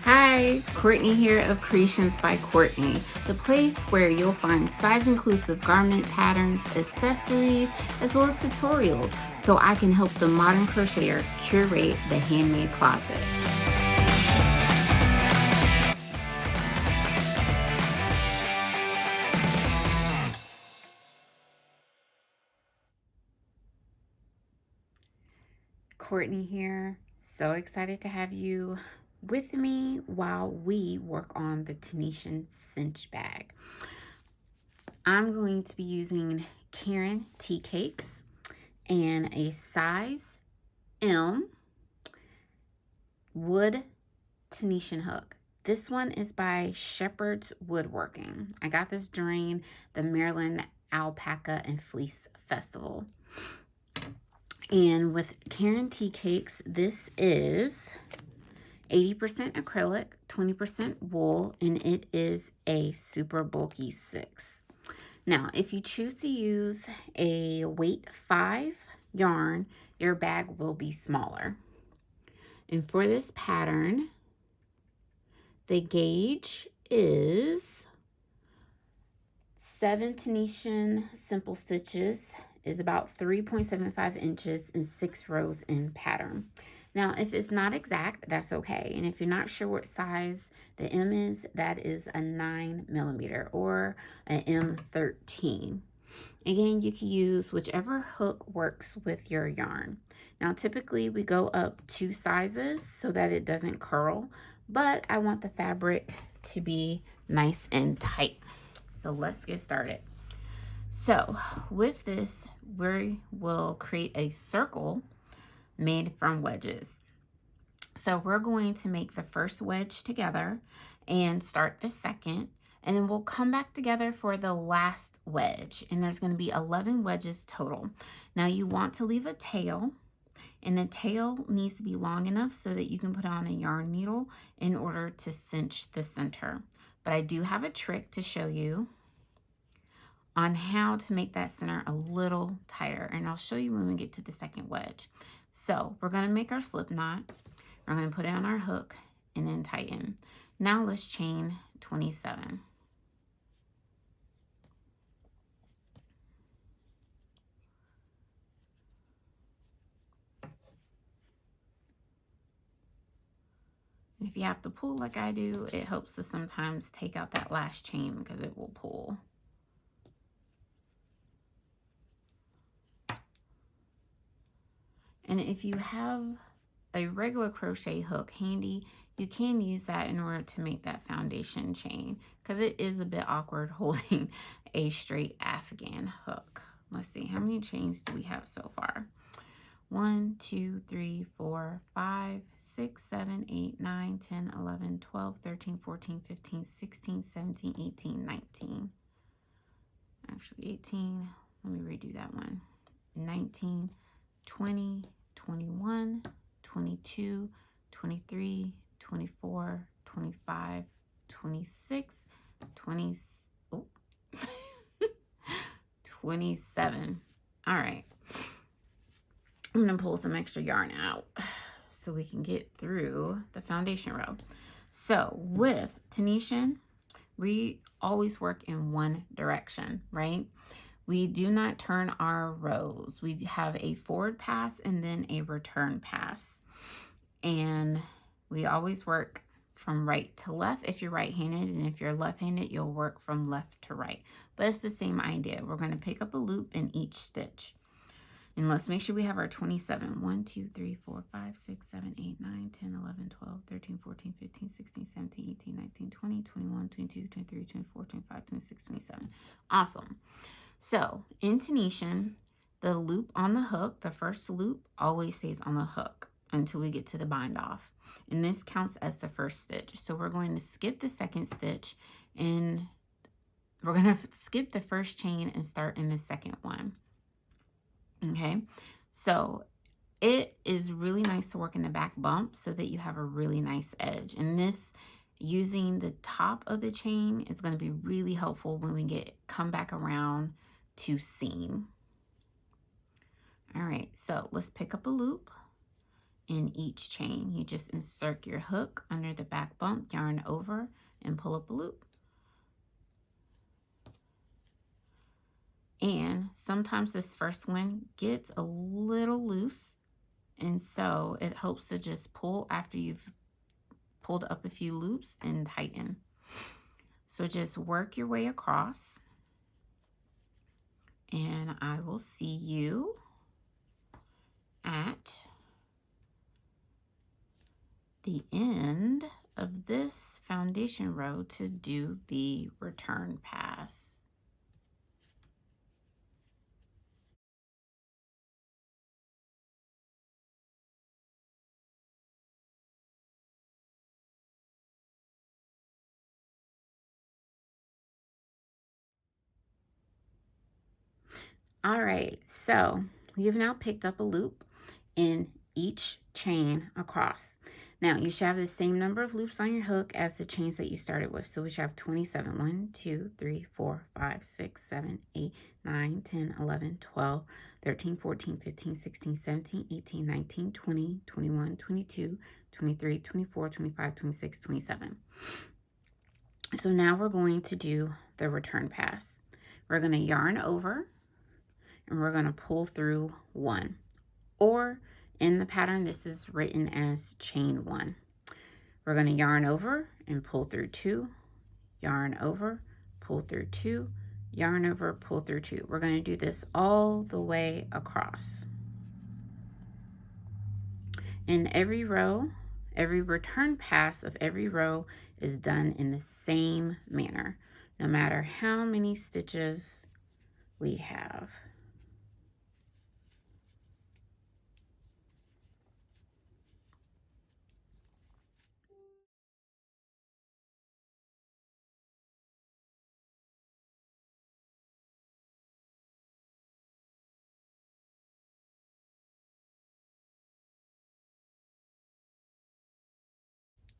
Hi, Courtney here of Creations by Courtney, the place where you'll find size-inclusive garment patterns, accessories, as well as tutorials, so I can help the modern crocheter curate the handmade closet. Courtney here, so excited to have you with me while we work on the Tunisian Cinch Bag. I'm going to be using Karen tea cakes and a size M wood Tunisian hook. This one is by Shepherd's Woodworking. I got this during the Maryland Alpaca and Fleece Festival. And with Karen tea cakes, this is 80% acrylic, 20% wool, and it is a super bulky 6. Now, if you choose to use a weight 5 yarn, your bag will be smaller. And for this pattern, the gauge is 7 Tunisian simple stitches, is about 3.75 inches and 6 rows in pattern. Now, if it's not exact, that's okay. And if you're not sure what size the M is, that is a 9mm or an M13. Again, you can use whichever hook works with your yarn. Now, typically we go up 2 sizes so that it doesn't curl, but I want the fabric to be nice and tight. So let's get started. So with this, we will create a circle made from wedges. So we're going to make the first wedge together and start the second, and then we'll come back together for the last wedge, and there's going to be 11 wedges total. Now you want to leave a tail, and the tail needs to be long enough so that you can put on a yarn needle in order to cinch the center. But I do have a trick to show you on how to make that center a little tighter, and I'll show you when we get to the second wedge. So we're going to make our slip knot, we're going to put it on our hook and then tighten. Now let's chain 27. And if you have to pull like I do, it helps to sometimes take out that last chain because it will pull. And if you have a regular crochet hook handy, you can use that in order to make that foundation chain, because it is a bit awkward holding a straight Afghan hook. Let's see, how many chains do we have so far? 1, 2, 3, 4, 5, 6, 7, 8, 9, 10, 11, 12, 13, 14, 15, 16, 17, 18, 19. Actually 18, let me redo that one. 19, 20, 21, 22, 23, 24, 25, 26, 20, 27. All right. I'm going to pull some extra yarn out so we can get through the foundation row. So with Tunisian, we always work in one direction, right? We do not turn our rows. We have a forward pass and then a return pass. And we always work from right to left if you're right-handed, and if you're left-handed, you'll work from left to right. But it's the same idea. We're going to pick up a loop in each stitch. And let's make sure we have our 27. 1, 2, 3, 4, 5, 6, 7, 8, 9, 10, 11, 12, 13, 14, 15, 16, 17, 18, 19, 20, 21, 22, 23, 24, 25, 26, 27. Awesome. So in Tunisian, the loop on the hook, the first loop, always stays on the hook until we get to the bind off. And this counts as the first stitch. So we're going to skip the second stitch, and we're going to skip the first chain and start in the second one. Okay, so it is really nice to work in the back bump so that you have a really nice edge. And this, using the top of the chain, is going to be really helpful when we come back around to seam. All right, so let's pick up a loop in each chain. You just insert your hook under the back bump, yarn over, and pull up a loop. And sometimes this first one gets a little loose, and so it helps to just pull after you've pulled up a few loops and tighten. So just work your way across, and I will see you at the end of this foundation row to do the return pass. All right, so we have now picked up a loop in each chain across. Now you should have the same number of loops on your hook as the chains that you started with. So we should have 27. 1, 2, 3, 4, 5, 6, 7, 8, 9, 10, 11, 12, 13, 14, 15, 16, 17, 18, 19, 20, 21, 22, 23, 24, 25, 26, 27. So now we're going to do the return pass. We're going to yarn over, and we're going to pull through 1, or in the pattern this is written as chain 1. We're going to yarn over and pull through 2, yarn over, pull through 2, yarn over, pull through 2. We're going to do this all the way across. In every row, every return pass of every row is done in the same manner, no matter how many stitches we have.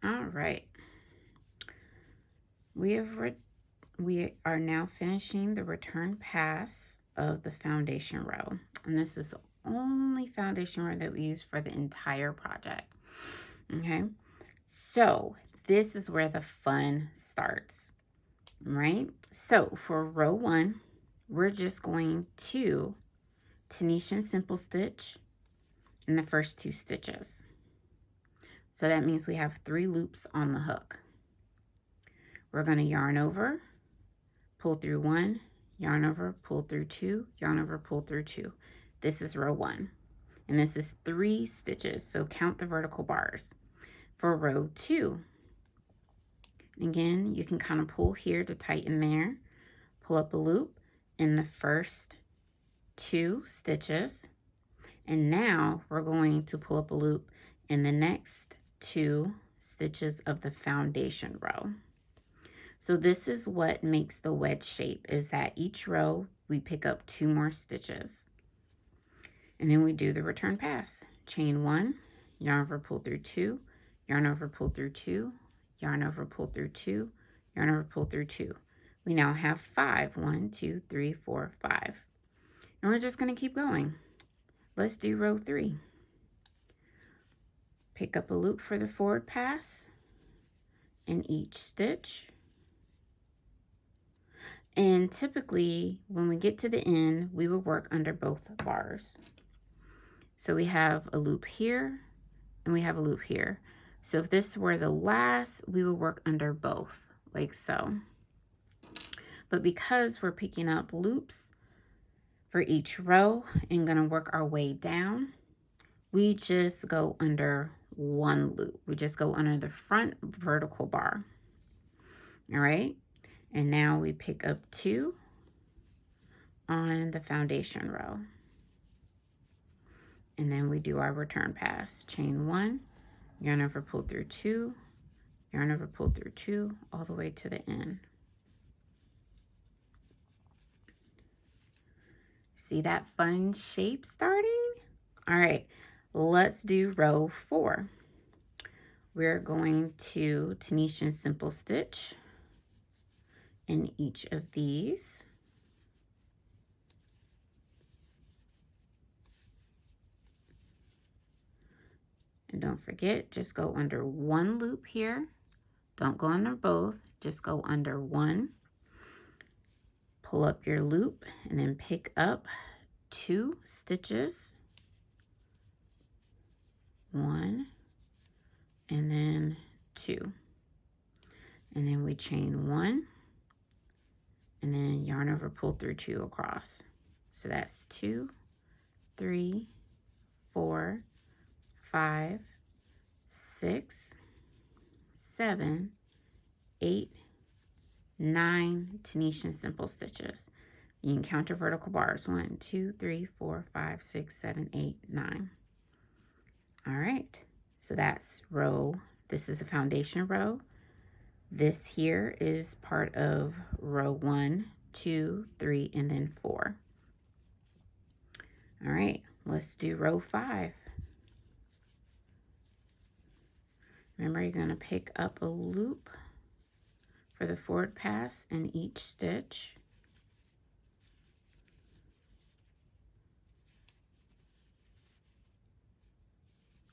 All right. We are now finishing the return pass of the foundation row. And this is the only foundation row that we use for the entire project. Okay. So this is where the fun starts, right? So for row 1, we're just going to Tunisian simple stitch in the first 2 stitches. So that means we have 3 loops on the hook. We're going to yarn over, pull through 1, yarn over, pull through 2, yarn over, pull through 2. This is row 1, and this is 3 stitches, so count the vertical bars. For row 2, again, you can kind of pull here to tighten there, pull up a loop in the first 2 stitches, and now we're going to pull up a loop in the next 2 stitches of the foundation row. So this is what makes the wedge shape, is that each row we pick up 2 more stitches. And then we do the return pass. Chain 1, yarn over, pull through 2, yarn over, pull through 2, yarn over, pull through 2, yarn over, pull through 2. We now have 5. 1, 2, 3, 4, 5. And we're just going to keep going. Let's do row 3. Pick up a loop for the forward pass in each stitch. And typically, when we get to the end, we will work under both bars. So we have a loop here, and we have a loop here. So if this were the last, we would work under both, like so. But because we're picking up loops for each row and gonna work our way down, we just go under 1 loop. We just go under the front vertical bar. All right? And now we pick up 2 on the foundation row. And then we do our return pass. Chain 1, yarn over, pull through 2, yarn over, pull through 2, all the way to the end. See that fun shape starting? All right, let's do row 4. We're going to Tunisian simple stitch in each of these. And don't forget, just go under one loop here. Don't go under both, just go under one. Pull up your loop and then pick up 2 stitches. 1 and then 2. And then we chain 1 and then yarn over, pull through 2 across. So that's 2, 3, 4, 5, 6, 7, 8, 9 Tunisian simple stitches. You can count your vertical bars. 1, 2, 3, 4, 5, 6, 7, 8, 9. All right, so that's row. This is the foundation row. This here is part of row 1, 2, 3, and then 4. All right, let's do row 5. Remember, you're going to pick up a loop for the forward pass in each stitch.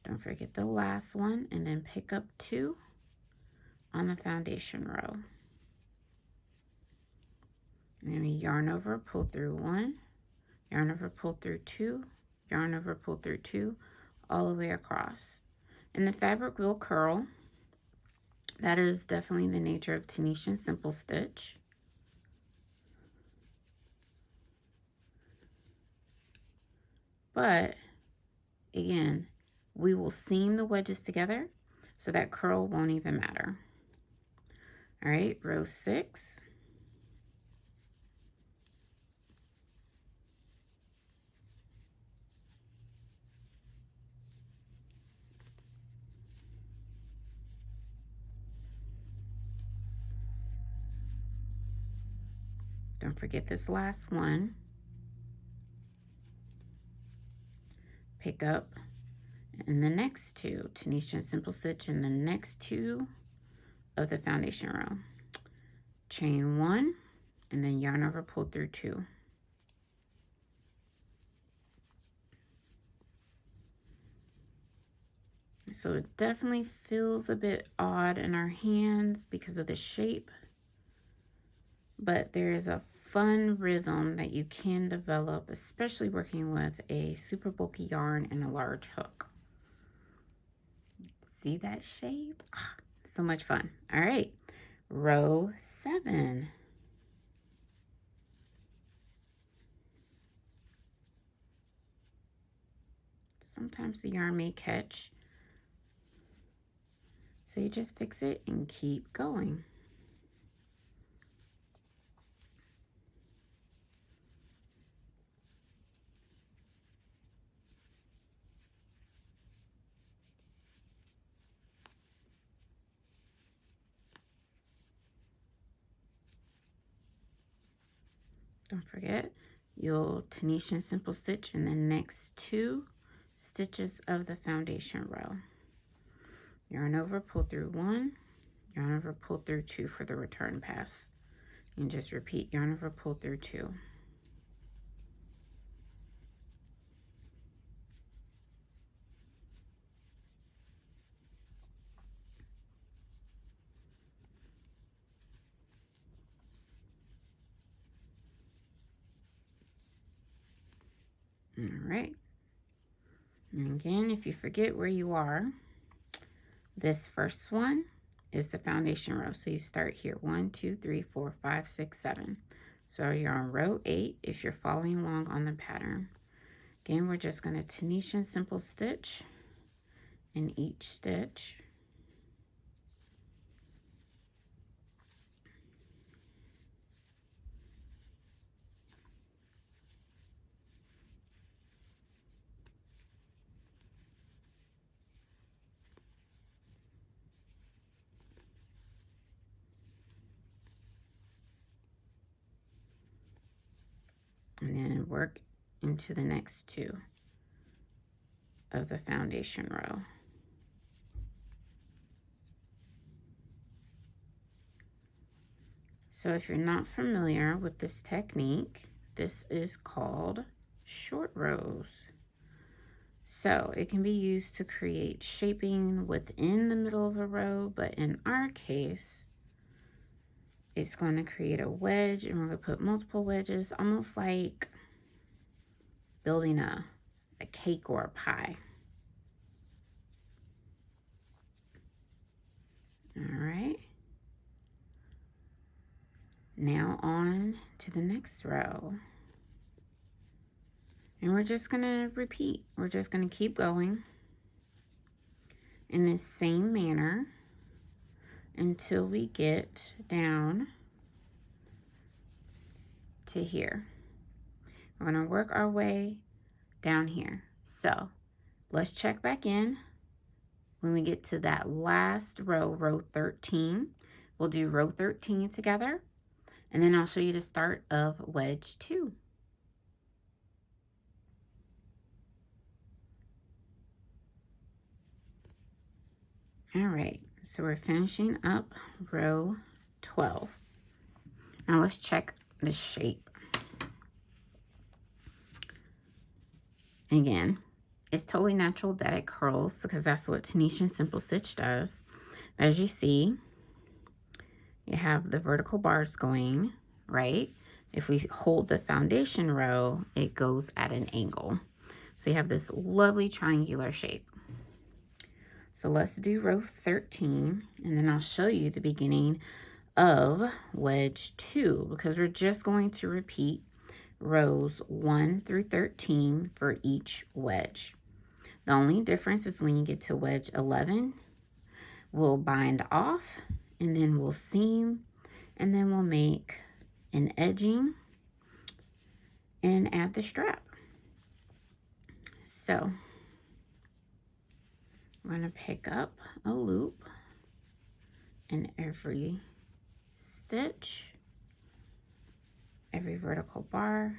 Don't forget the last one, and then pick up 2 on the foundation row. And then we yarn over, pull through 1, yarn over, pull through 2, yarn over, pull through 2, all the way across. And the fabric will curl. That is definitely the nature of Tunisian simple stitch. But again, we will seam the wedges together so that curl won't even matter. All right, row 6. Don't forget this last one. Pick up in the next 2 Tunisian simple stitch in the next 2 of the foundation row. Chain 1 and then yarn over, pull through 2. So it definitely feels a bit odd in our hands because of the shape, but there is a fun rhythm that you can develop, especially working with a super bulky yarn and a large hook. See that shape? So much fun. All right, row 7. Sometimes the yarn may catch, so you just fix it and keep going. Don't forget, you'll Tunisian simple stitch in the next 2 stitches of the foundation row. Yarn over, pull through 1, yarn over, pull through 2 for the return pass. And just repeat, yarn over, pull through 2. All right. And again, if you forget where you are, this first one is the foundation row. So you start here, 1, 2, 3, 4, 5, 6, 7. So you're on row 8 if you're following along on the pattern. Again, we're just going to Tunisian simple stitch in each stitch. And then work into the next 2 of the foundation row. So if you're not familiar with this technique, this is called short rows. So it can be used to create shaping within the middle of a row, but in our case, it's going to create a wedge, and we're going to put multiple wedges, almost like building a cake or a pie. All right. Now on to the next row. And we're just going to repeat. We're just going to keep going in this same manner until we get down to here. We're going to work our way down here. So let's check back in when we get to that last row, row 13. We'll do row 13 together, and then I'll show you the start of wedge 2. All right, so we're finishing up row 12. Now let's check the shape. Again, it's totally natural that it curls because that's what Tunisian Simple Stitch does. But as you see, you have the vertical bars going, right? If we hold the foundation row, it goes at an angle. So you have this lovely triangular shape. So let's do row 13, and then I'll show you the beginning of wedge 2 because we're just going to repeat rows 1 through 13 for each wedge. The only difference is when you get to wedge 11, we'll bind off, and then we'll seam, and then we'll make an edging and add the strap. So we're going to pick up a loop in every stitch, every vertical bar.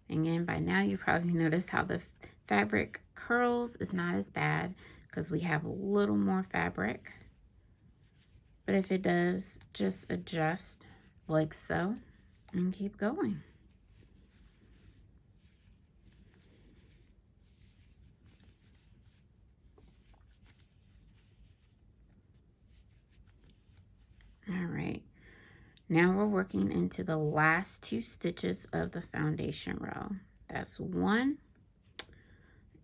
Again, by now you probably noticed how the fabric curls is not as bad because we have a little more fabric. But if it does, just adjust like so and keep going. All right, now we're working into the last 2 stitches of the foundation row. That's 1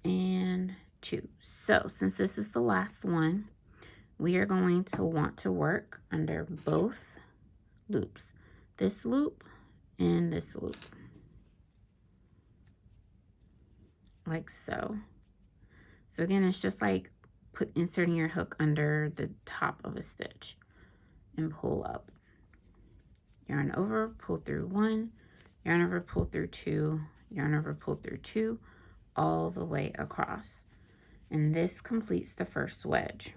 and 2. So since this is the last one, we are going to want to work under both loops, this loop and this loop, like so. So again, it's just like inserting your hook under the top of a stitch and pull up. Yarn over, pull through 1, yarn over, pull through 2, yarn over, pull through 2, all the way across. And this completes the first wedge.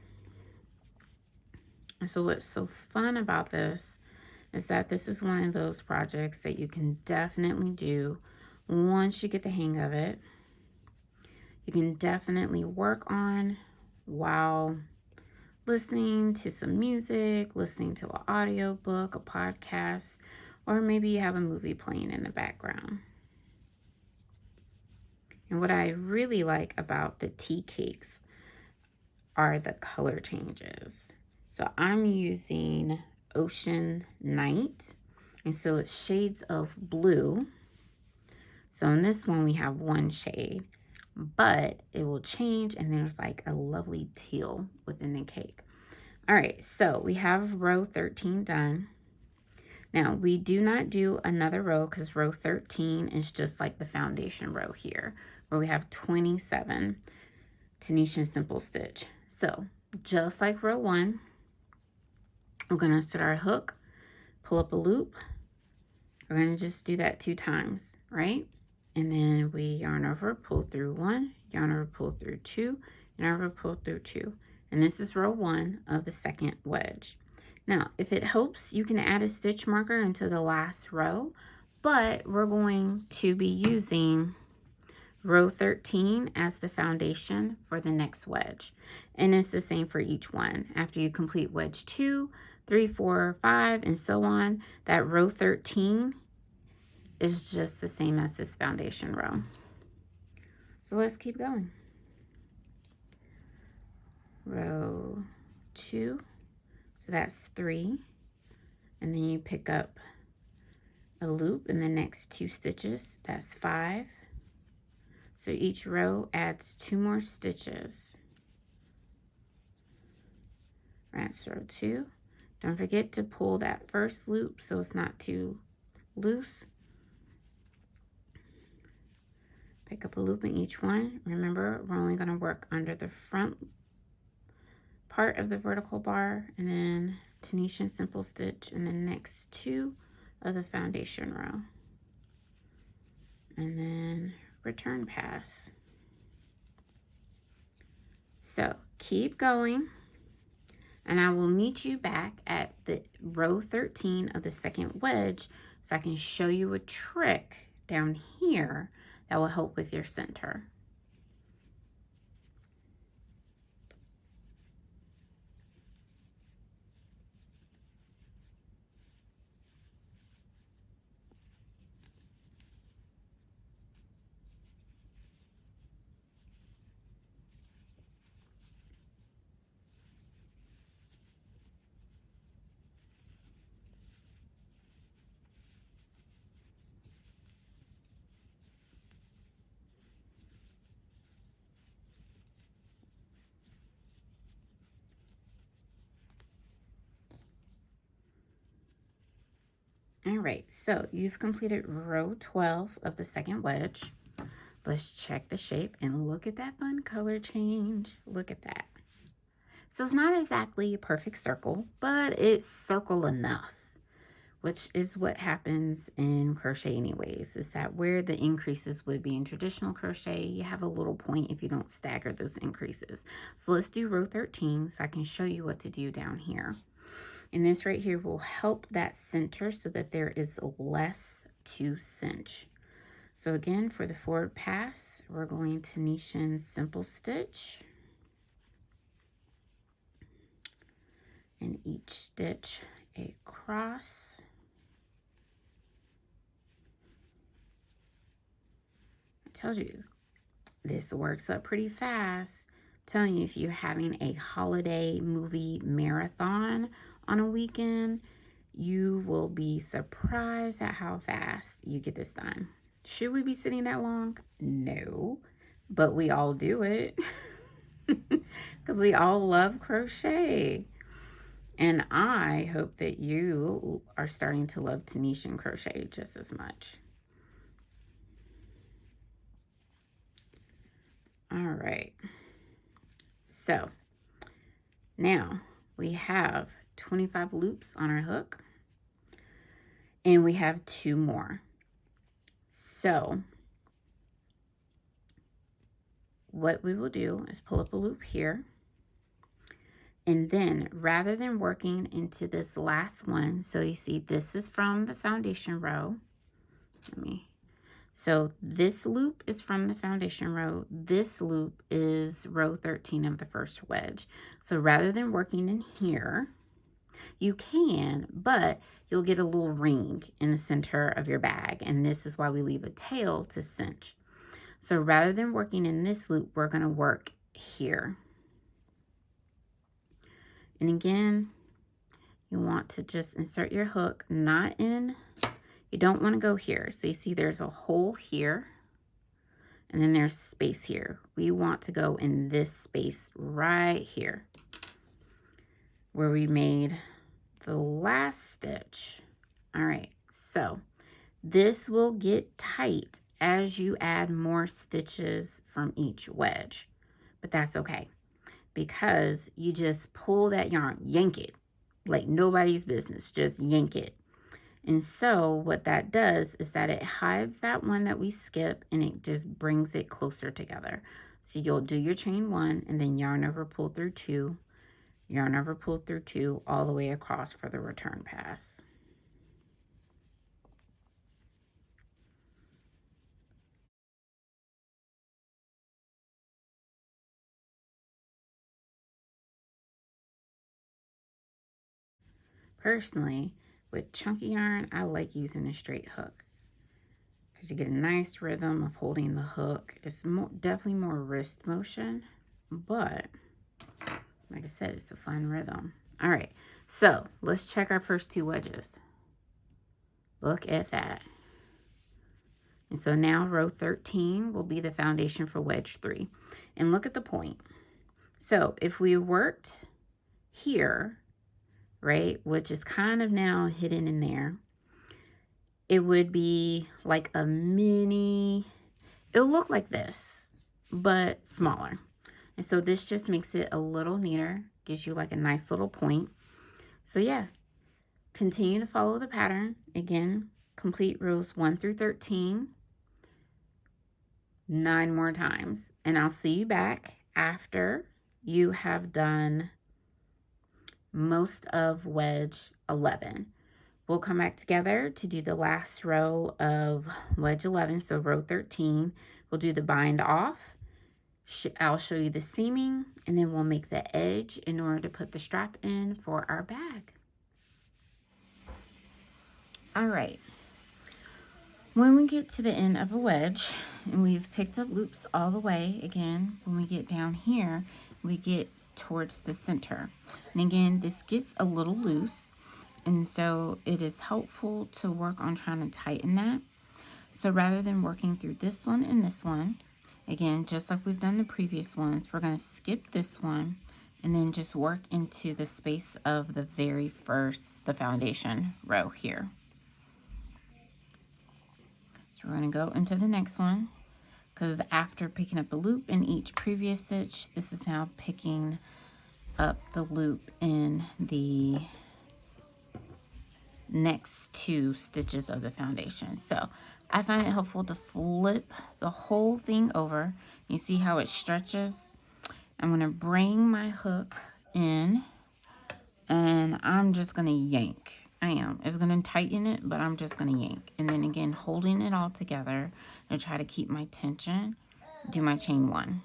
And so what's so fun about this is that this is one of those projects that you can definitely do once you get the hang of it. You can definitely work on while listening to some music, listening to an audio book, a podcast, or maybe you have a movie playing in the background. And what I really like about the tea cakes are the color changes. So I'm using Ocean Night, and so it's shades of blue. So in this one we have 1 shade, but it will change, and there's like a lovely teal within the cake. All right, so we have row 13 done. Now we do not do another row because row 13 is just like the foundation row here, where we have 27 Tunisian Simple Stitch. So just like row 1, we're going to insert our hook, pull up a loop. We're going to just do that 2 times, right? And then we yarn over, pull through 1, yarn over, pull through 2, yarn over, pull through 2. And this is row 1 of the second wedge. Now, if it helps, you can add a stitch marker into the last row, but we're going to be using row 13 as the foundation for the next wedge. And it's the same for each one. After you complete wedge 2, 3, 4, 5, and so on, that row 13 is just the same as this foundation row. So let's keep going. Row 2, so that's 3, and then you pick up a loop in the next 2 stitches, that's 5. So each row adds 2 more stitches. That's row 2. Don't forget to pull that first loop so it's not too loose. Pick up a loop in each one. Remember, we're only going to work under the front part of the vertical bar, and then Tunisian simple stitch in the next 2 of the foundation row. And then return pass. So keep going, and I will meet you back at the row 13 of the second wedge so I can show you a trick down here that will help with your center. All right, so you've completed row 12 of the second wedge. Let's check the shape and look at that fun color change. Look at that. So it's not exactly a perfect circle, but it's circle enough, which is what happens in crochet anyways, is that where the increases would be in traditional crochet, you have a little point if you don't stagger those increases. So let's do row 13 so I can show you what to do down here. And this right here will help that center so that there is less to cinch. So again, for the forward pass, we're going Tunisian simple stitch. And each stitch a cross. I told you, this works up pretty fast. I'm telling you, if you're having a holiday movie marathon on a weekend, you will be surprised at how fast you get this done. Should we be sitting that long? No, but we all do it because we all love crochet. And I hope that you are starting to love Tunisian crochet just as much. All right. So now we have 25 loops on our hook, and we have 2 more. So what we will do is pull up a loop here, and then rather than working into this last one, so you see this is from the foundation row. So this loop is from the foundation row. This loop is row 13 of the first wedge. So rather than working in here, you can, but you'll get a little ring in the center of your bag. And this is why we leave a tail to cinch. So rather than working in this loop, we're going to work here. And again, you want to just insert your hook, not in, you don't want to go here. So you see there's a hole here, and then there's space here. We want to go in this space right here where we made the last stitch. All right, so this will get tight as you add more stitches from each wedge, but that's okay because you just pull that yarn, yank it like nobody's business, just yank it. And so what that does is that it hides that one that we skip, and it just brings it closer together. So you'll do your chain 1 and then yarn over, pull through 2, yarn over, pull through 2, all the way across for the return pass. Personally, with chunky yarn, I like using a straight hook because you get a nice rhythm of holding the hook. It's definitely more wrist motion, but like I said, it's a fun rhythm. All right, so let's check our first 2 wedges. Look at that. And so now row 13 will be the foundation for wedge 3. And look at the point. So if we worked here, right, which is kind of now hidden in there, it would be like a mini, it'll look like this, but smaller. And so this just makes it a little neater, gives you like a nice little point. So yeah, continue to follow the pattern. Again, complete rows 1 through 13, 9 more times. And I'll see you back after you have done most of wedge 11. We'll come back together to do the last row of wedge 11, so row 13. We'll do the bind off. I'll show you the seaming, and then we'll make the edge in order to put the strap in for our bag. All right. When we get to the end of a wedge, and we've picked up loops all the way, again, when we get down here, we get towards the center. And again, this gets a little loose, and so it is helpful to work on trying to tighten that. So rather than working through this one and this one, again, just like we've done the previous ones, we're going to skip this one and then just work into the space of the very first, the foundation row here. So we're going to go into the next one, because after picking up a loop in each previous stitch, this is now picking up the loop in the next 2 stitches of the foundation. So I find it helpful to flip the whole thing over. You see how it stretches? I'm going to bring my hook in, and I'm just going to yank. It's going to tighten it, but I'm just going to yank. And then again, holding it all together and try to keep my tension, do my chain 1.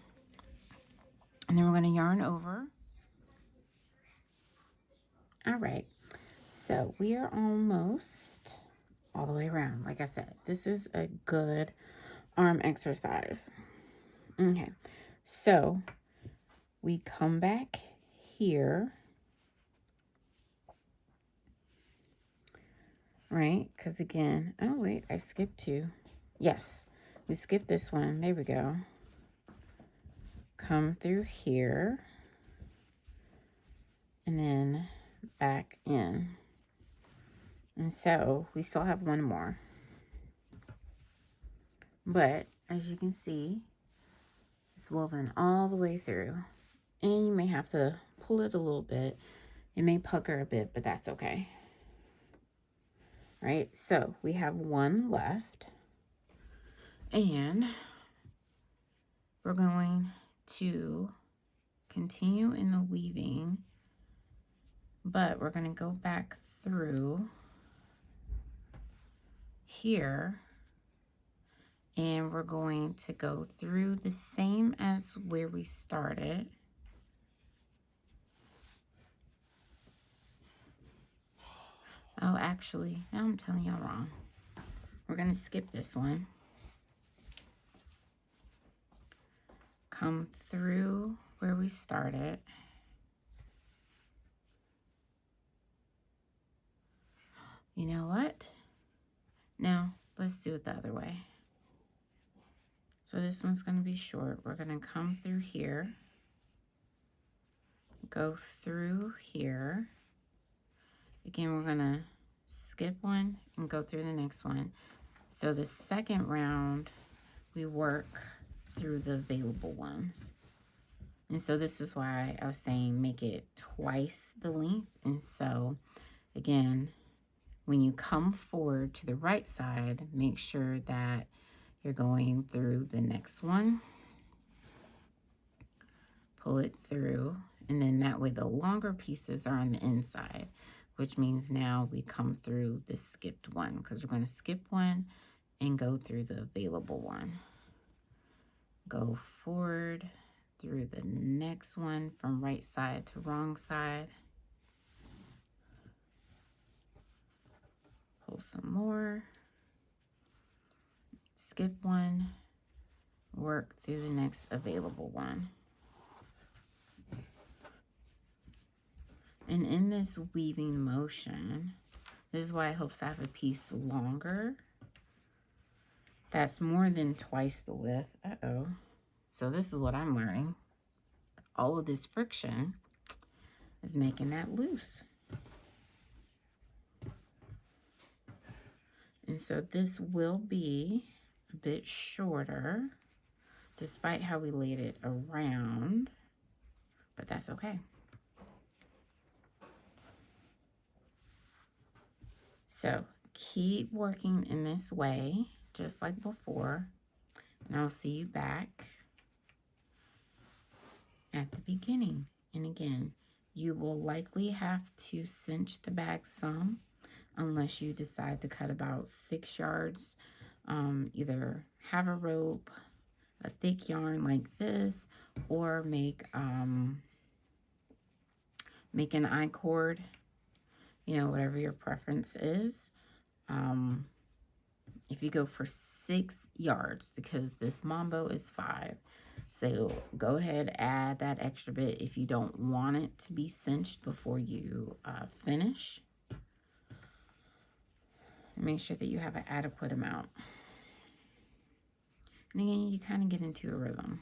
And then we're going to yarn over. All right. So we are almost all the way around. Like I said, this is a good arm exercise. Okay. So we come back here. Right? Because again, oh wait, I skipped 2. Yes, we skipped this one. There we go. Come through here. And then back in. And so we still have 1 more. But as you can see, it's woven all the way through. And you may have to pull it a little bit. It may pucker a bit, but that's okay. Right? So we have 1 left. And we're going to continue in the weaving, but we're going to go back through here, and we're going to go through the same as where we started. Oh, actually, now I'm telling y'all wrong. We're going to skip this one. Come through where we started. You know what? Now, let's do it the other way. So this one's going to be short. We're going to come through here, go through here. Again, we're going to skip one and go through the next one. So the second round, we work through the available ones. And so this is why I was saying make it twice the length. And so again, when you come forward to the right side, make sure that you're going through the next one. Pull it through, and then that way the longer pieces are on the inside, which means now we come through the skipped one, because we're going to skip one and go through the available one. Go forward through the next one from right side to wrong side. Pull some more. skip one, work through the next available one. And in this weaving motion, this is why it helps to have a piece longer. That's more than twice the width. Uh-oh. So this is what I'm learning. All of this friction is making that loose. And so this will be a bit shorter, despite how we laid it around, but that's okay. So keep working in this way, just like before, and I'll see you back at the beginning. And again, you will likely have to cinch the bag some, unless you decide to cut about 6 yards. Either have a rope, a thick yarn like this, or make an I-cord, you know, whatever your preference is. If you go for 6 yards, because this Mambo is 5, so go ahead, add that extra bit if you don't want it to be cinched before you finish. Make sure that you have an adequate amount. And again, you kind of get into a rhythm.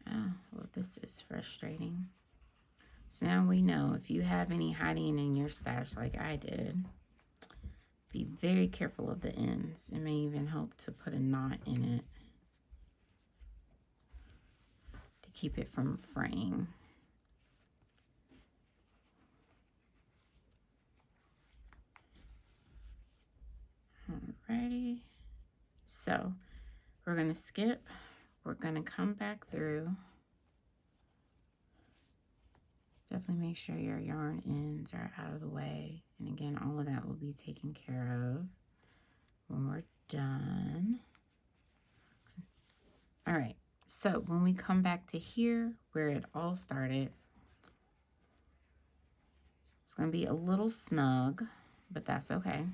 Oh, well, this is frustrating. So now we know if you have any hiding in your stash like I did, be very careful of the ends. It may even help to put a knot in it to keep it from fraying. Alrighty, so we're going to skip, we're going to come back through. Definitely make sure your yarn ends are out of the way. And again, all of that will be taken care of when we're done. All right, so when we come back to here where it all started, it's going to be a little snug, but that's okay.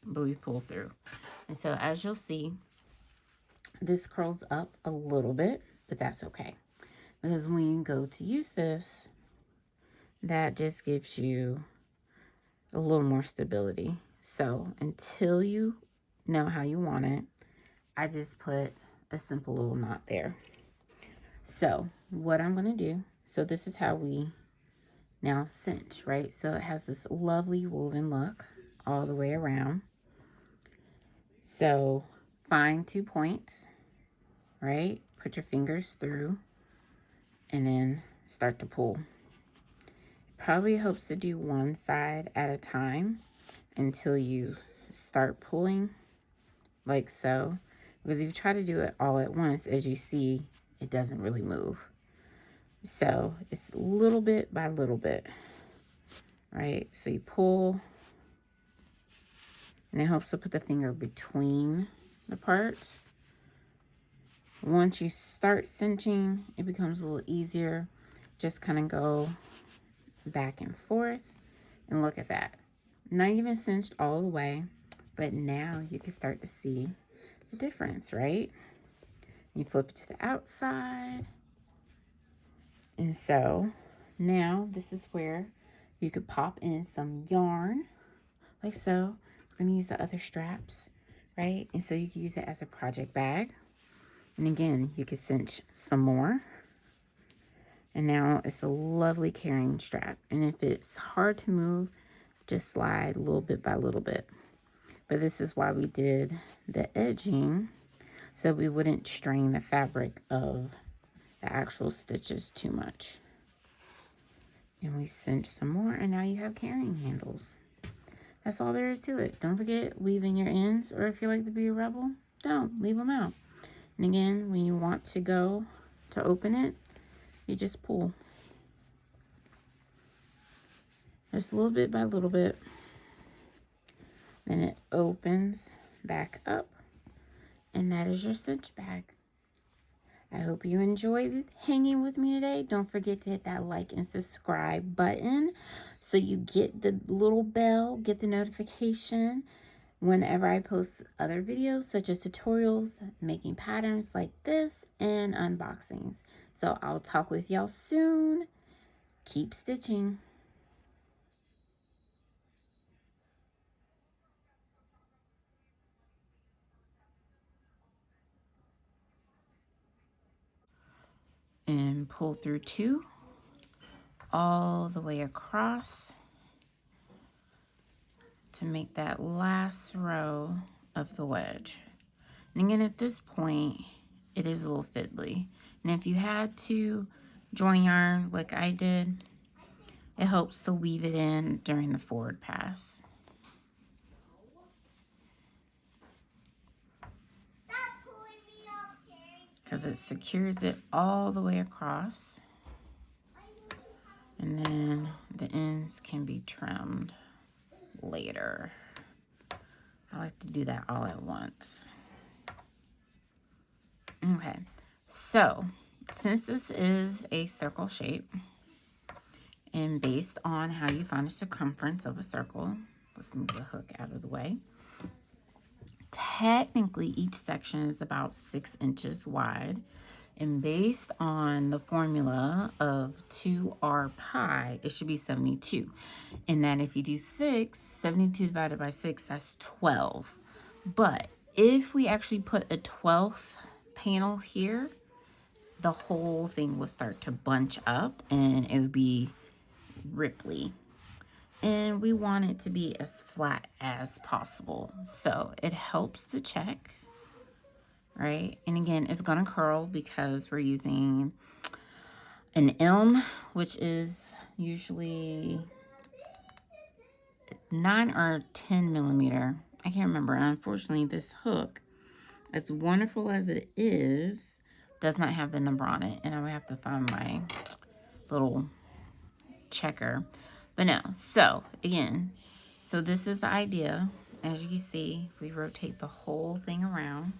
But we pull through. And so as you'll see, this curls up a little bit, but that's okay. Because when you go to use this, that just gives you a little more stability. So until you know how you want it, I just put a simple little knot there. So what I'm going to do, so this is how we now cinch, right? So it has this lovely woven look all the way around. So find 2 points, right? Put your fingers through and then start to pull. Probably helps to do one side at a time until you start pulling like so, because if you try to do it all at once, as you see, it doesn't really move. So it's little bit by little bit, right? So you pull, and it helps to put the finger between the parts. Once you start cinching, it becomes a little easier. Just kind of go back and forth, and look at that. Not even cinched all the way, but now you can start to see the difference, right? You flip it to the outside, and so now this is where you could pop in some yarn like so. We're going to use the other straps, right? And so you can use it as a project bag, and again you can cinch some more. And now it's a lovely carrying strap. And if it's hard to move, just slide little bit by little bit. But this is why we did the edging, so we wouldn't strain the fabric of the actual stitches too much. And we cinch some more, and now you have carrying handles. That's all there is to it. Don't forget weaving your ends, or if you like to be a rebel, don't leave them out. And again, when you want to go to open it, you just pull. Just a little bit by little bit. Then it opens back up. And that is your cinch bag. I hope you enjoyed hanging with me today. Don't forget to hit that like and subscribe button so you get the little bell, get the notification whenever I post other videos such as tutorials, making patterns like this, and unboxings. So I'll talk with y'all soon. Keep stitching. And pull through 2 all the way across to make that last row of the wedge. And again, at this point, it is a little fiddly. And if you had to join yarn like I did, it helps to weave it in during the forward pass. Because it secures it all the way across. And then the ends can be trimmed later. I like to do that all at once. Okay, so since this is a circle shape, and based on how you find the circumference of a circle, let's move the hook out of the way. Technically, each section is about 6 inches wide. And based on the formula of 2r pi, it should be 72. And that if you do 72 divided by 6, that's 12. But if we actually put a 12th panel here, the whole thing will start to bunch up and it would be ripply. And we want it to be as flat as possible. So it helps to check, right? And again, it's gonna curl because we're using an elm, which is usually 9 or 10 millimeter. I can't remember. And unfortunately, this hook, as wonderful as it is, does not have the number on it. And I would have to find my little checker. But no, so again, so this is the idea. As you can see, if we rotate the whole thing around,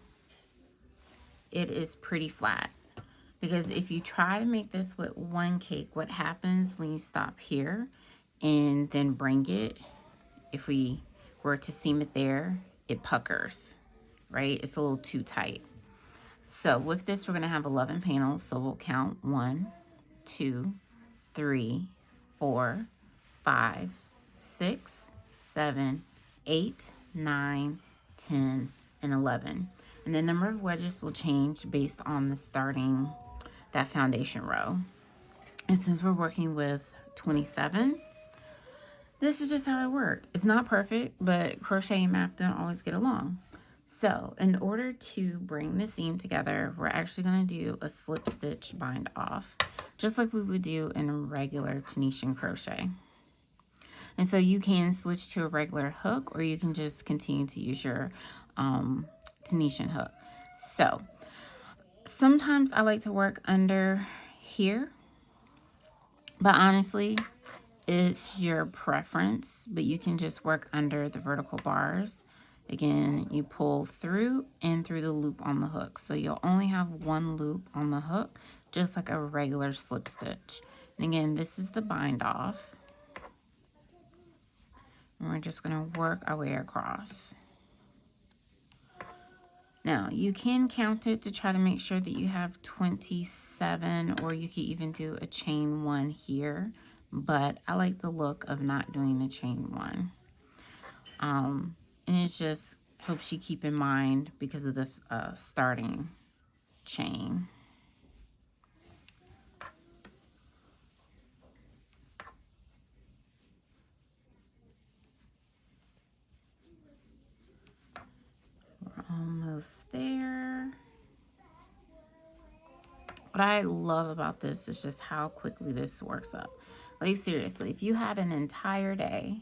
it is pretty flat. Because if you try to make this with one cake, what happens when you stop here and then bring it, if we were to seam it there, it puckers, right? It's a little too tight. So with this, we're going to have 11 panels. So we'll count 1, 2, 3, 4, 5, 6, 7, 8, 9, 10, and 11. And the number of wedges will change based on the starting, that foundation row. And since we're working with 27, this is just how it works. It's not perfect, but crochet and math don't always get along. So in order to bring the seam together, we're actually going to do a slip stitch bind off, just like we would do in a regular Tunisian crochet. And so you can switch to a regular hook, or you can just continue to use your Tunisian hook. So sometimes I like to work under here, but honestly, it's your preference, but you can just work under the vertical bars. Again, you pull through and through the loop on the hook. So you'll only have one loop on the hook, just like a regular slip stitch. And again, this is the bind off. And we're just going to work our way across. Now, you can count it to try to make sure that you have 27, or you could even do a chain 1 here. But I like the look of not doing the chain 1. And it just helps you keep in mind because of the starting chain. We're almost there. What I love about this is just how quickly this works up. Like seriously, if you had an entire day,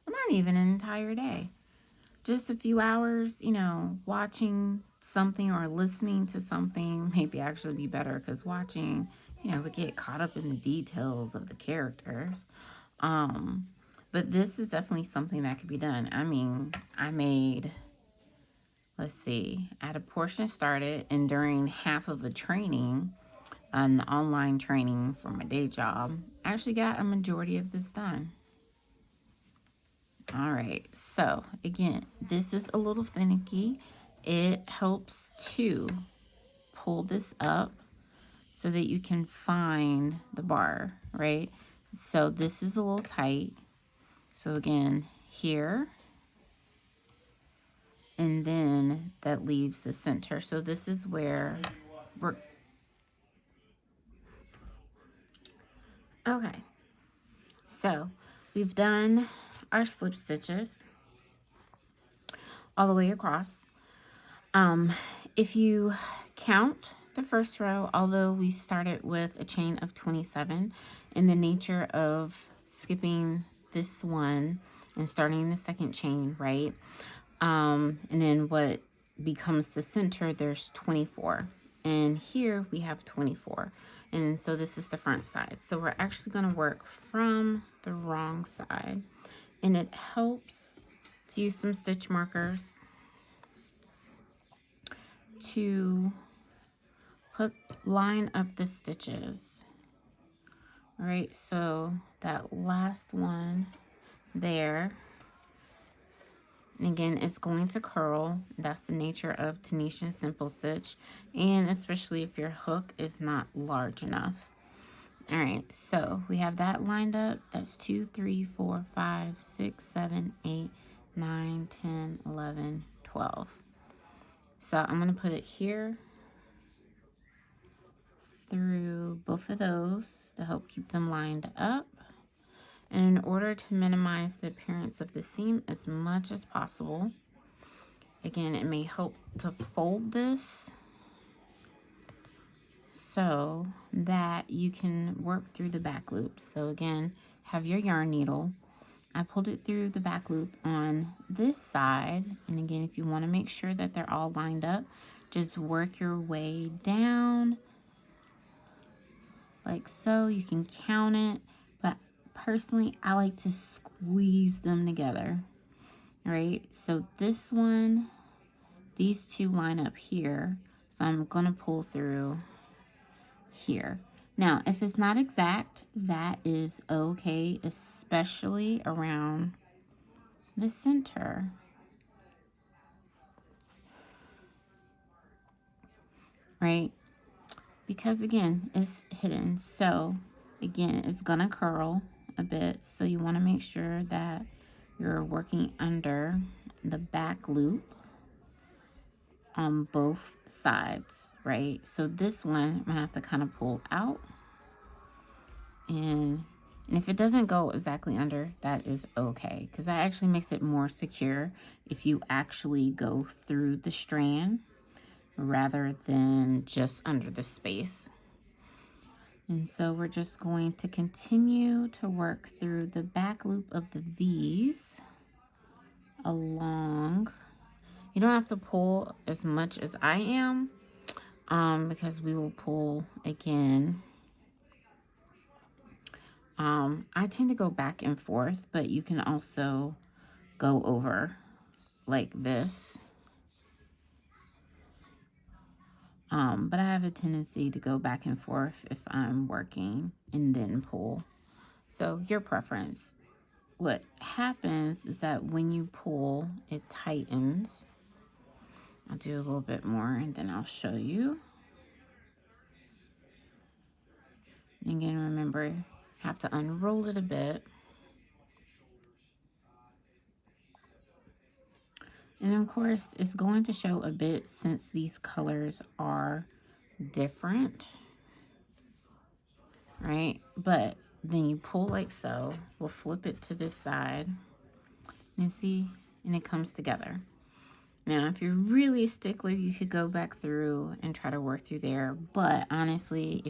well, not even an entire day, just a few hours, you know, watching something or listening to something, maybe actually be better, because watching, you know, we get caught up in the details of the characters. But this is definitely something that could be done. I mean, I made let's see, I had a portion started, and during half of a training, an online training for my day job, I actually got a majority of this done. All right, so again, this is a little finicky. It helps to pull this up so that you can find the bar, right? So this is a little tight. So again, here, and then that leaves the center. So this is where we're, okay. So we've done our slip stitches all the way across. If you count the first row, although we started with a chain of 27, in the nature of skipping this one and starting the second chain, right? And then what becomes the center, there's 24. And here we have 24. And so this is the front side. So we're actually going to work from the wrong side. And it helps to use some stitch markers to line up the stitches. All right, so that last one there, and again, it's going to curl. That's the nature of Tunisian simple stitch, and especially if your hook is not large enough. All right, so we have that lined up. That's 2, 3, 4, 5, 6, 7, 8, 9, 10, 11, 12. So I'm going to put it here through both of those to help keep them lined up. And in order to minimize the appearance of the seam as much as possible, again, it may help to fold this so that you can work through the back loop. So again, have your yarn needle. I pulled it through the back loop on this side. And again, if you want to make sure that they're all lined up, just work your way down like so. You can count it, but personally, I like to squeeze them together. All right, so this one, these two line up here. So I'm going to pull through here. Now, if it's not exact, that is okay, especially around the center. Right? Because again, it's hidden. So again, it's gonna curl a bit. So you want to make sure that you're working under the back loop on both sides, right? So this one, I'm gonna have to kind of pull out. And if it doesn't go exactly under, that is okay, because that actually makes it more secure if you actually go through the strand rather than just under the space. And so we're just going to continue to work through the back loop of the V's along. You don't have to pull as much as I am, because we will pull again. I tend to go back and forth, but you can also go over like this. But I have a tendency to go back and forth if I'm working and then pull. So your preference. What happens is that when you pull, it tightens. I'll do a little bit more and then I'll show you. And again, remember, you have to unroll it a bit. And of course, it's going to show a bit since these colors are different, right? But then you pull like so. We'll flip it to this side. And see, and it comes together. Now, if you're really a stickler, you could go back through and try to work through there. But honestly,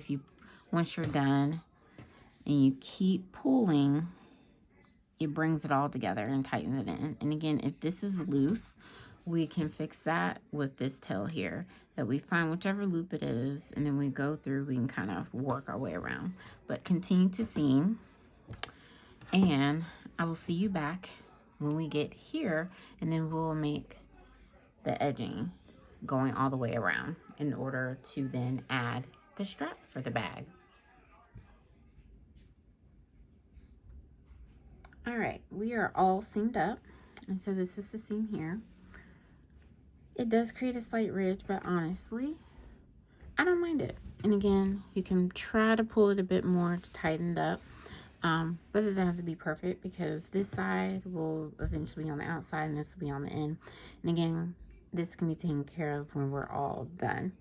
once you're done and you keep pulling, it brings it all together and tightens it in. And again, if this is loose, we can fix that with this tail here, that we find whichever loop it is, and then we go through, we can kind of work our way around. But continue to seam, and I will see you back when we get here, and then we'll make the edging going all the way around in order to then add the strap for the bag. All right, we are all seamed up, and so this is the seam here. It does create a slight ridge, but honestly, I don't mind it. And again, you can try to pull it a bit more to tighten it up, but it doesn't have to be perfect because this side will eventually be on the outside and this will be on the end. And again, this can be taken care of when we're all done.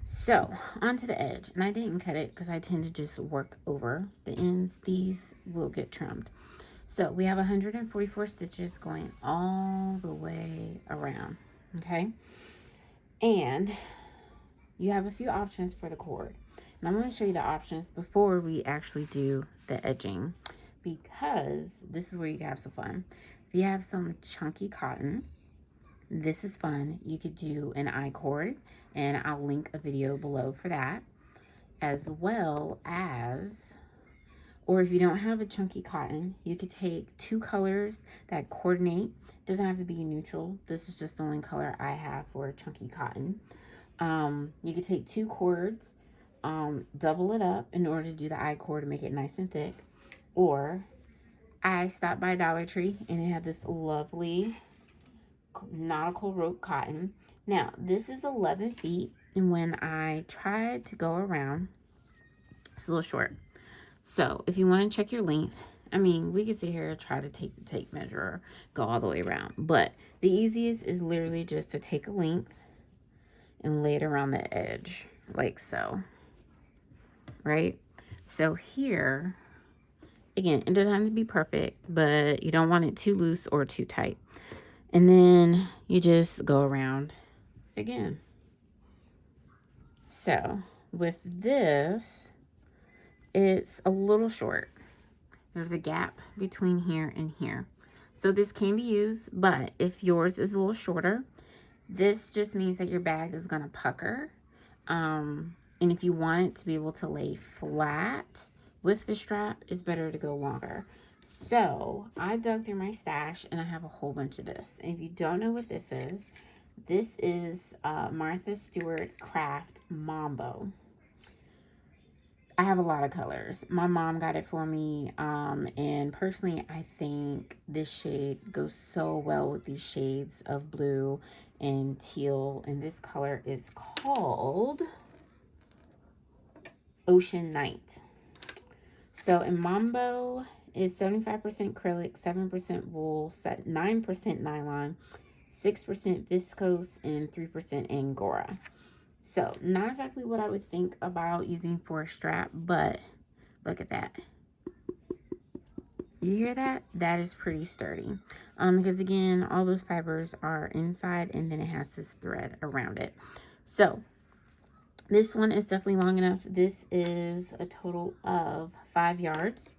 So onto the edge, and I didn't cut it because I tend to just work over the ends. These will get trimmed. So we have 144 stitches going all the way around, okay? And you have a few options for the cord. And I'm going to show you the options before we actually do the edging, because this is where you can have some fun. If you have some chunky cotton, this is fun. You could do an I-cord, and I'll link a video below for that, as well as, or if you don't have a chunky cotton, you could take two colors that coordinate. Doesn't have to be neutral. This is just the only color I have for chunky cotton. You could take two cords, double it up in order to do the I-cord to make it nice and thick. Or I stopped by Dollar Tree and it had this lovely nautical rope cotton. Now, this is 11 feet, and when I tried to go around, it's a little short. So if you want to check your length, I mean, we could sit here and try to take the tape measure, go all the way around. But the easiest is literally just to take a length and lay it around the edge, like so. Right? So here, again, it doesn't have to be perfect, but you don't want it too loose or too tight. And then you just go around again. So with this, it's a little short. There's a gap between here and here. So this can be used, but if yours is a little shorter, this just means that your bag is going to pucker. And if you want it to be able to lay flat with the strap, it's better to go longer. So I dug through my stash and I have a whole bunch of this. And if you don't know what this is Martha Stewart Craft Mambo. I have a lot of colors. My mom got it for me, and personally, I think this shade goes so well with these shades of blue and teal, and this color is called Ocean Night. So in Mambo is 75% acrylic, 7% wool, 9% nylon, 6% viscose, and 3% Angora. So, not exactly what I would think about using for a strap, but look at that. You hear that? That is pretty sturdy. Because again, all those fibers are inside and then it has this thread around it. So, this one is definitely long enough. This is a total of 5 yards.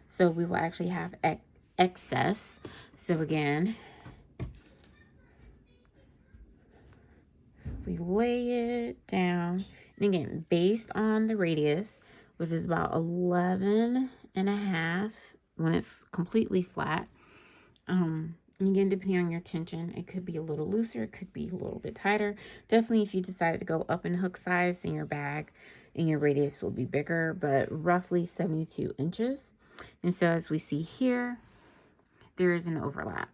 So, we will actually have excess. So, again, we lay it down, and again, based on the radius, which is about 11 and a half when it's completely flat. Again, depending on your tension, it could be a little looser, it could be a little bit tighter. Definitely, if you decided to go up in hook size, then your bag and your radius will be bigger, but roughly 72 inches. And so as we see here, there is an overlap,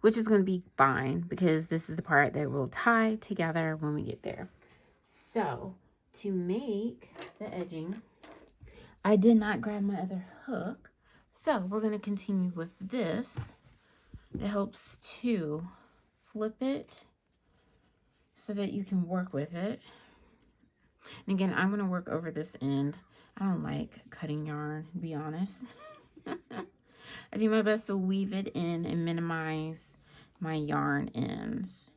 which is going to be fine because this is the part that will tie together when we get there. So to make the edging, I did not grab my other hook. So we're going to continue with this. It helps to flip it so that you can work with it. And again, I'm going to work over this end. I don't like cutting yarn, to be honest. I do my best to weave it in and minimize my yarn ends.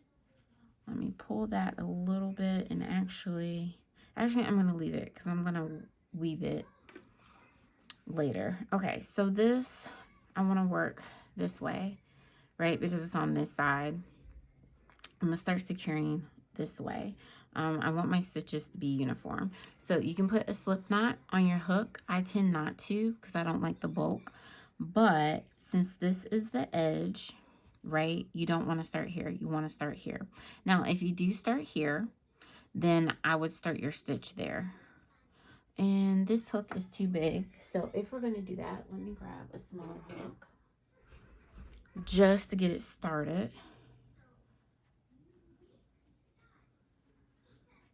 Let me pull that a little bit and actually I'm going to leave it because I'm going to weave it later. Okay, so this, I want to work this way, right? Because it's on this side. I'm going to start securing this way. I want my stitches to be uniform. So you can put a slip knot on your hook. I tend not to because I don't like the bulk. But since this is the edge, right? You don't want to start here. You want to start here. Now, if you do start here, then I would start your stitch there. And this hook is too big. So if we're going to do that, let me grab a smaller hook just to get it started.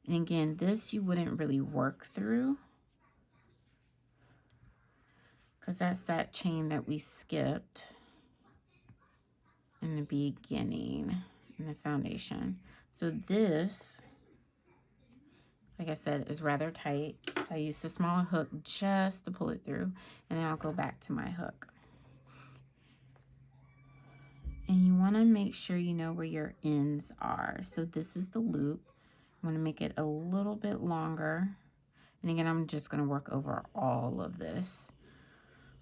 And again, this you wouldn't really work through, because that's that chain that we skipped in the beginning in the foundation. So this, like I said, is rather tight. So I use the smaller hook just to pull it through, and then I'll go back to my hook. And you want to make sure you know where your ends are. So this is the loop. I'm going to make it a little bit longer. And again, I'm just going to work over all of this.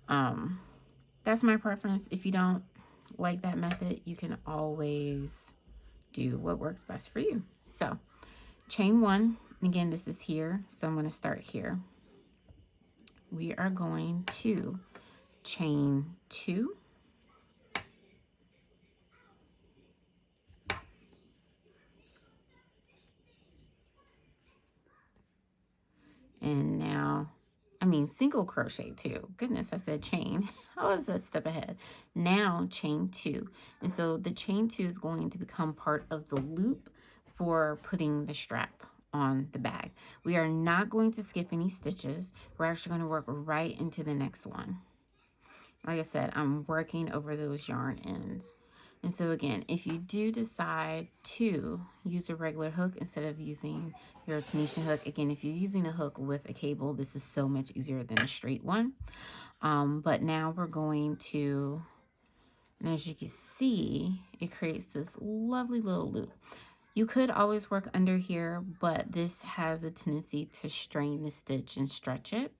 That's my preference. If you don't like that method, you can always do what works best for you. So chain one, and again, this is here. So I'm going to start here. We are going to chain two. And now, single crochet two. Goodness, I said chain. I was a step ahead. Now chain two. And so the chain two is going to become part of the loop for putting the strap on the bag. We are not going to skip any stitches. We're actually going to work right into the next one. Like I said, I'm working over those yarn ends. And so again, if you do decide to use a regular hook instead of using your Tunisian hook, again, if you're using a hook with a cable, this is so much easier than a straight one. But now we're going to, and as you can see, it creates this lovely little loop. You could always work under here, but this has a tendency to strain the stitch and stretch it.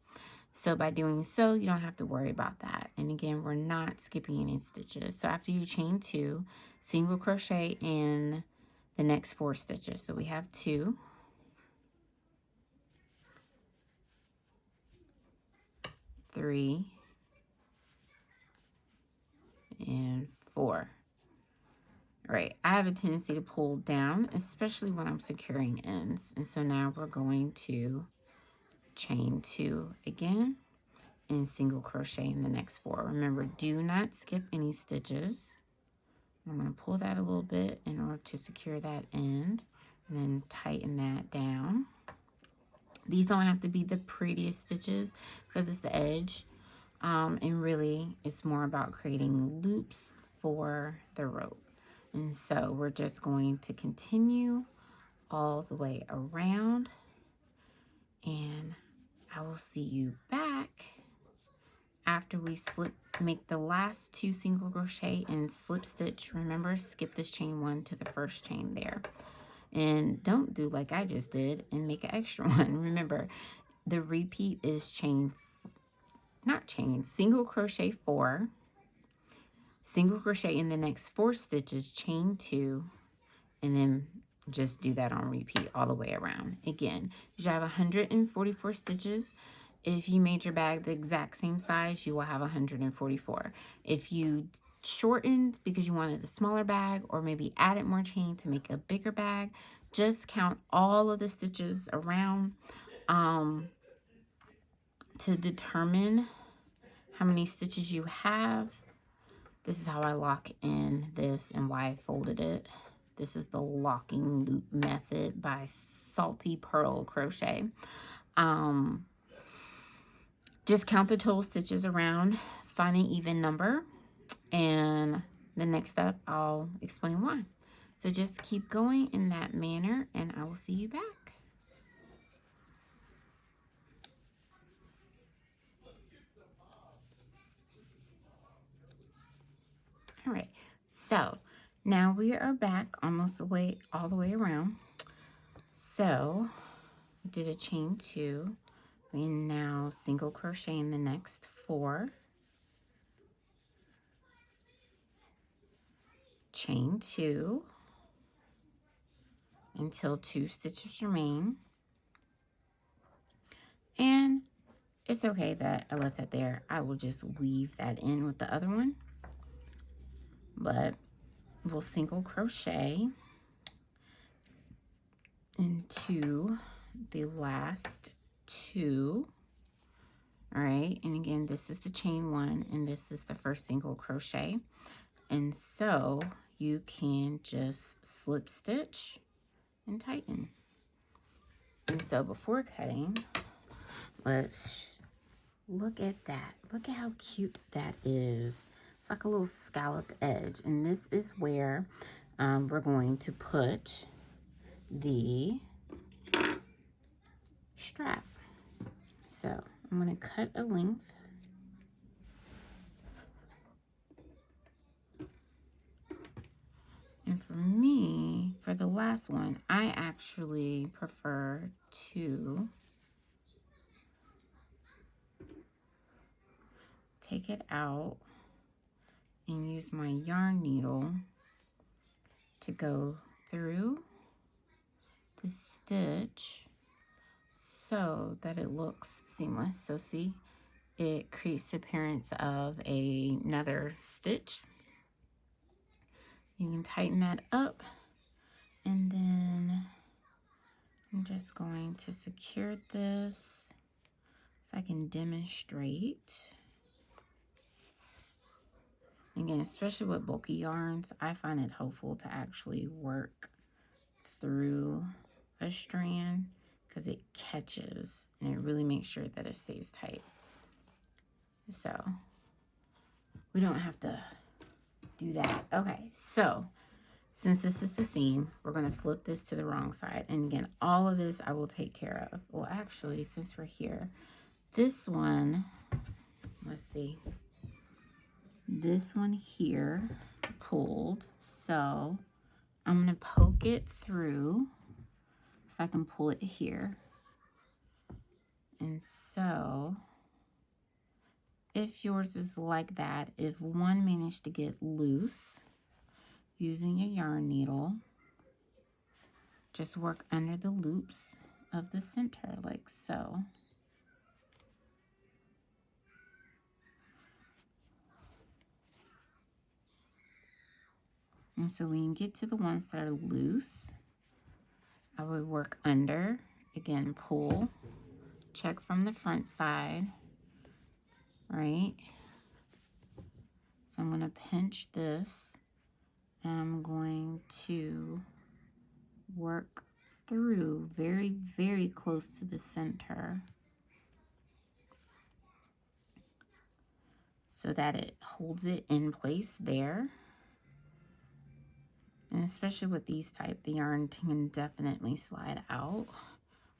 So by doing so, you don't have to worry about that. And again, we're not skipping any stitches. So after you chain two, single crochet in the next 4 stitches. So we have 2, 3, and 4. All right, I have a tendency to pull down, especially when I'm securing ends. And so now we're going to chain 2 again and single crochet in the next 4. Remember, do not skip any stitches. I'm going to pull that a little bit in order to secure that end, and then tighten that down. These don't have to be the prettiest stitches because it's the edge, and really it's more about creating loops for the rope. And so we're just going to continue all the way around, and I will see you back after we make the last 2 single crochet and slip stitch. Remember, skip this chain 1 to the first chain there, and don't do like I just did and make an extra one. Remember, the repeat is single crochet 4, single crochet in the next 4 stitches, chain 2, and then just do that on repeat all the way around. Again, you have 144 stitches. If you made your bag the exact same size, you will have 144. If you shortened because you wanted a smaller bag, or maybe added more chain to make a bigger bag, just count all of the stitches around to determine how many stitches you have. This is how I lock in this and why I folded it. This is the locking loop method by Salty Pearl Crochet. Just count the total stitches around, find an even number, and the next step I'll explain why. So just keep going in that manner, and I will see you back. All right, so now we are back almost all the way around. So I did a chain 2. We now single crochet in the next 4, chain 2 until 2 stitches remain, and it's okay that I left that there. I will just weave that in with the other one, but we'll single crochet into the last two. All right, and again, this is the chain one, and this is the first single crochet. And so you can just slip stitch and tighten. And so before cutting, let's look at that. Look at how cute that is. It's like a little scalloped edge. And this is where we're going to put the strap. So I'm going to cut a length. And for me, for the last one, I actually prefer to take it out and use my yarn needle to go through the stitch so that it looks seamless. So see, it creates the appearance of another stitch. You can tighten that up, and then I'm just going to secure this so I can demonstrate. Again, especially with bulky yarns, I find it helpful to actually work through a strand because it catches and it really makes sure that it stays tight. So we don't have to do that. Okay, so since this is the seam, we're going to flip this to the wrong side. And again, all of this I will take care of. Well, actually, since we're here, this one, let's see. This one here pulled, so I'm going to poke it through so I can pull it here. And so if yours is like that, if one managed to get loose using a yarn needle, just work under the loops of the center like so. And so when you get to the ones that are loose, I would work under, again, pull, check from the front side, right? So I'm going to pinch this, and I'm going to work through very, very close to the center so that it holds it in place there. And especially with these type, the yarn can definitely slide out.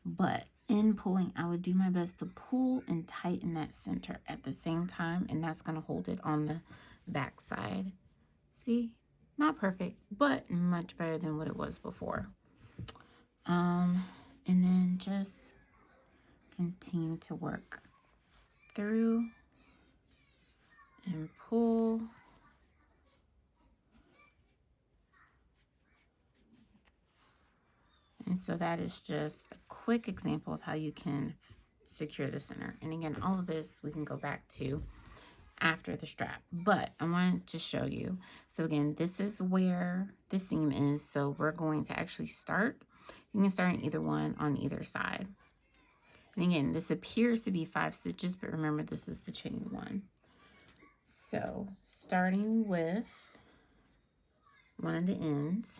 But in pulling, I would do my best to pull and tighten that center at the same time, and that's going to hold it on the back side. See? Not perfect, but much better than what it was before. And then just continue to work through and pull. And so that is just a quick example of how you can secure the center. And again, all of this we can go back to after the strap, but I wanted to show you. So again, this is where the seam is. So we're going to actually start. You can start in either one on either side. And again, this appears to be 5 stitches, but remember this is the chain one. So starting with one of the ends,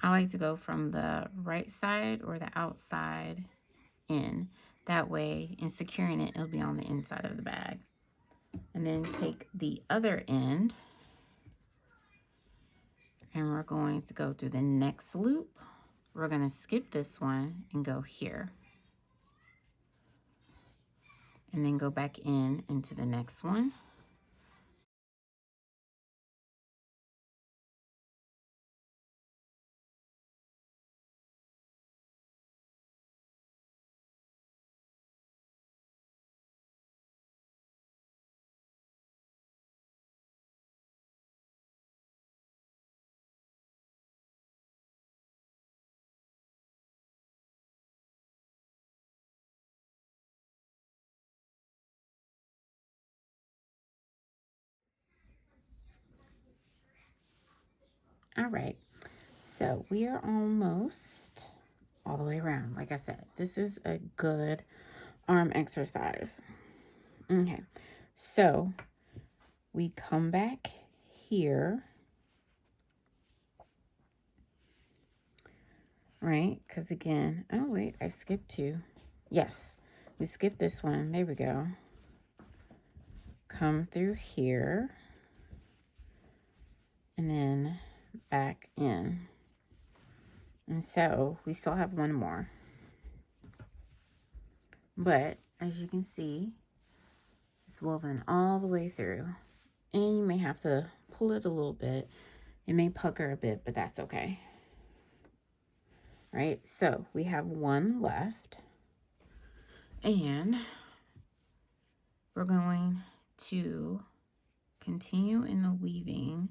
I like to go from the right side or the outside in. That way, in securing it, it'll be on the inside of the bag. And then take the other end, and we're going to go through the next loop. We're going to skip this one and go here. And then go back in into the next one. All right, so we are almost all the way around. Like I said, this is a good arm exercise. Okay, so we come back here, right? Because again, oh wait, I skipped two. Yes, we skipped this one. There we go. Come through here and then back in. And so we still have one more. But as you can see, it's woven all the way through. And you may have to pull it a little bit. It may pucker a bit, but that's okay. Right? So we have one left. And we're going to continue in the weaving,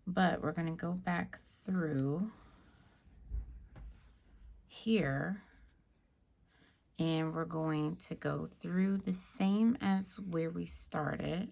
but we're going to go back through here, and we're going to go through the same as where we started.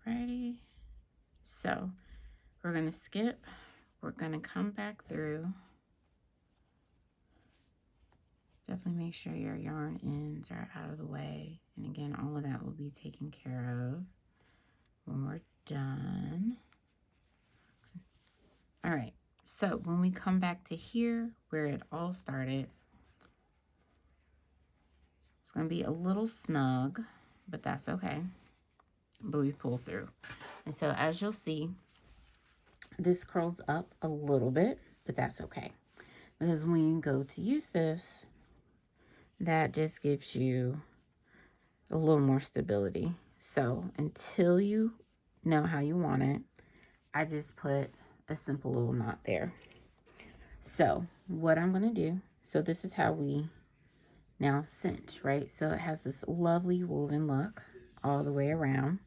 Alrighty. So we're going to skip. We're going to come back through. Definitely make sure your yarn ends are out of the way. And again, all of that will be taken care of when we're done. All right, so when we come back to here where it all started, it's going to be a little snug, but that's okay. But we pull through. And so as you'll see, this curls up a little bit, but that's okay. Because when you go to use this, that just gives you a little more stability. So until you know how you want it, I just put a simple little knot there. So what I'm going to do, so this is how we now cinch, right? So it has this lovely woven look all the way around.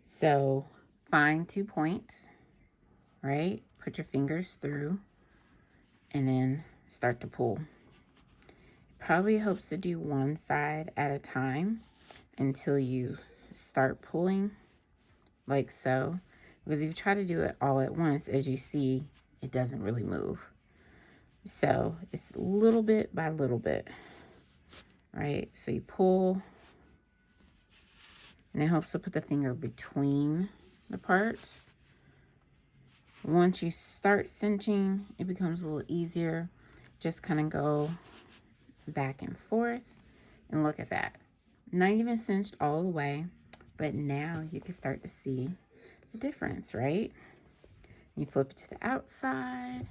So find 2 points, right? Put your fingers through and then start to pull. Probably helps to do one side at a time until you start pulling like so. Because if you try to do it all at once, as you see, it doesn't really move. So it's little bit by little bit, right? So you pull, and it helps to put the finger between the parts. Once you start cinching, it becomes a little easier. Just kind of go back and forth, and look at that. Not even cinched all the way, but now you can start to see the difference, right? You flip it to the outside.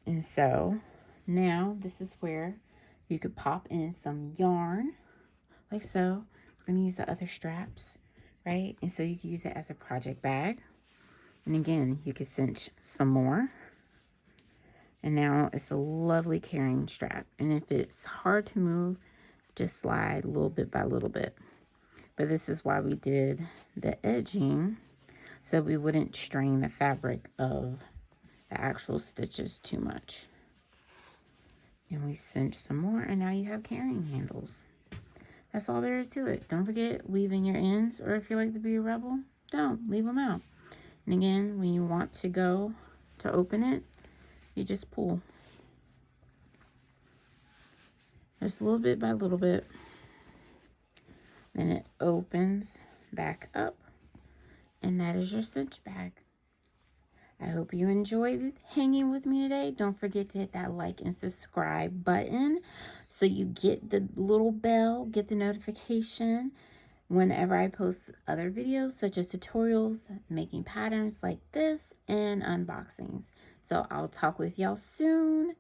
And so now this is where you could pop in some yarn like so. We're going to use the other straps, right? And so you can use it as a project bag. And again, you can cinch some more. And now it's a lovely carrying strap. And if it's hard to move, just slide little bit by little bit. But this is why we did the edging, so we wouldn't strain the fabric of the actual stitches too much. And we cinch some more, and now you have carrying handles. That's all there is to it. Don't forget weaving your ends, or if you like to be a rebel, don't. Leave them out. And again, when you want to go to open it, you just pull. Just a little bit by little bit. Then it opens back up. And that is your cinch bag. I hope you enjoyed hanging with me today. Don't forget to hit that like and subscribe button so you get the little bell, get the notification whenever I post other videos such as tutorials, making patterns like this, and unboxings. So I'll talk with y'all soon.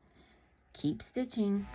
Keep stitching.